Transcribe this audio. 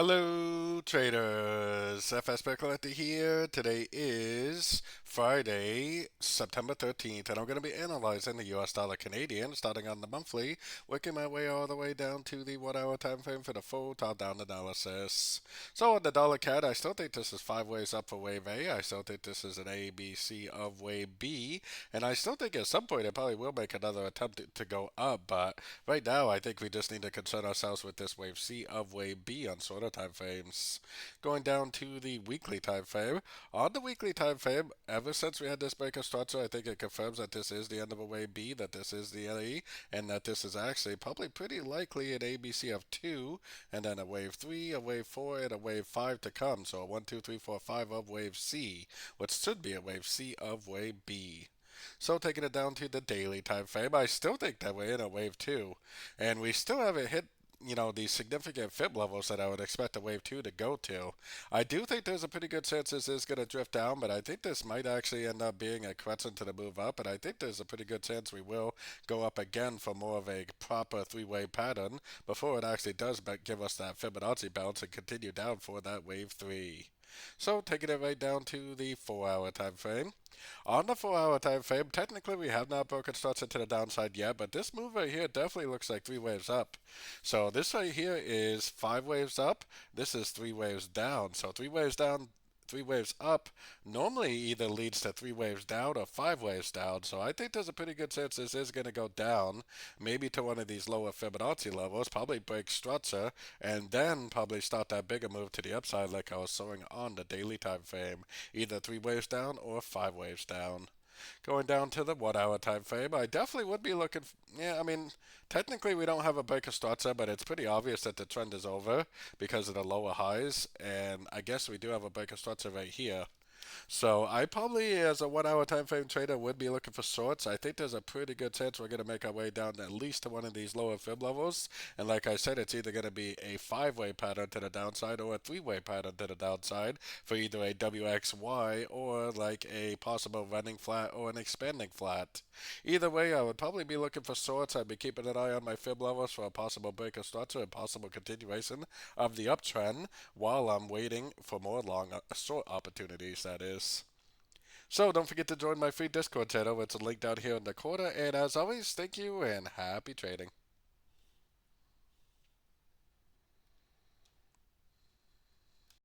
Hello traders, FX Pip Collector here. Today is Friday, September 13th, and I'm going to be analyzing the US dollar Canadian starting on the monthly, working my way all the way down to the 1 hour time frame for the full top-down analysis. So on the dollar CAD, I still think this is 5 waves up for wave A. I still think this is an A, B, C of wave B, and I still think at some point it probably will make another attempt to go up, but right now I think we just need to concern ourselves with this wave C of wave B on shorter time frames. Going down to the weekly time frame. On the weekly time frame, ever since we had this breaker structure, I think it confirms that this is the end of a wave B, that this is the A, and that this is actually probably pretty likely an ABC of 2, and then a wave 3, a wave 4, and a wave 5 to come. So a 1, 2, 3, 4, 5 of wave C, which should be a wave C of wave B. So taking it down to the daily time frame, I still think that we're in a wave 2, and we still haven't hit the significant fib levels that I would expect a wave 2 to go to. I do think there's a pretty good chance this is going to drift down, but I think this might actually end up being a crescent to the move up, and I think there's a pretty good chance we will go up again for more of a proper three-wave pattern before it actually does give us that Fibonacci bounce and continue down for that wave 3. So taking it right down to the 4 hour time frame. On the 4 hour time frame, technically we have not broken structure to the downside yet, but this move right here definitely looks like 3 waves up. So this right here is 5 waves up. This is 3 waves down. So 3 waves down, 3 waves up normally either leads to 3 waves down or 5 waves down. So I think there's a pretty good chance this is going to go down, maybe to one of these lower Fibonacci levels, probably break structure, and then probably start that bigger move to the upside like I was showing on the daily time frame, either 3 waves down or 5 waves down. Going down to the 1 hour time frame, I definitely would be looking. Yeah, I mean, technically we don't have a break of structure, but it's pretty obvious that the trend is over because of the lower highs, and I guess we do have a break of structure right here. So I probably, as a 1 hour time frame trader, would be looking for shorts. I think there's a pretty good chance we're going to make our way down at least to one of these lower fib levels. And like I said, it's either going to be a 5 wave pattern to the downside or a 3 wave pattern to the downside for either a WXY or like a possible running flat or an expanding flat. Either way, I would probably be looking for shorts. I'd be keeping an eye on my fib levels for a possible break of structure and possible continuation of the uptrend while I'm waiting for more long short opportunities, that is. So don't forget to join my free Discord channel. It's linked down here in the corner. And as always, thank you and happy trading.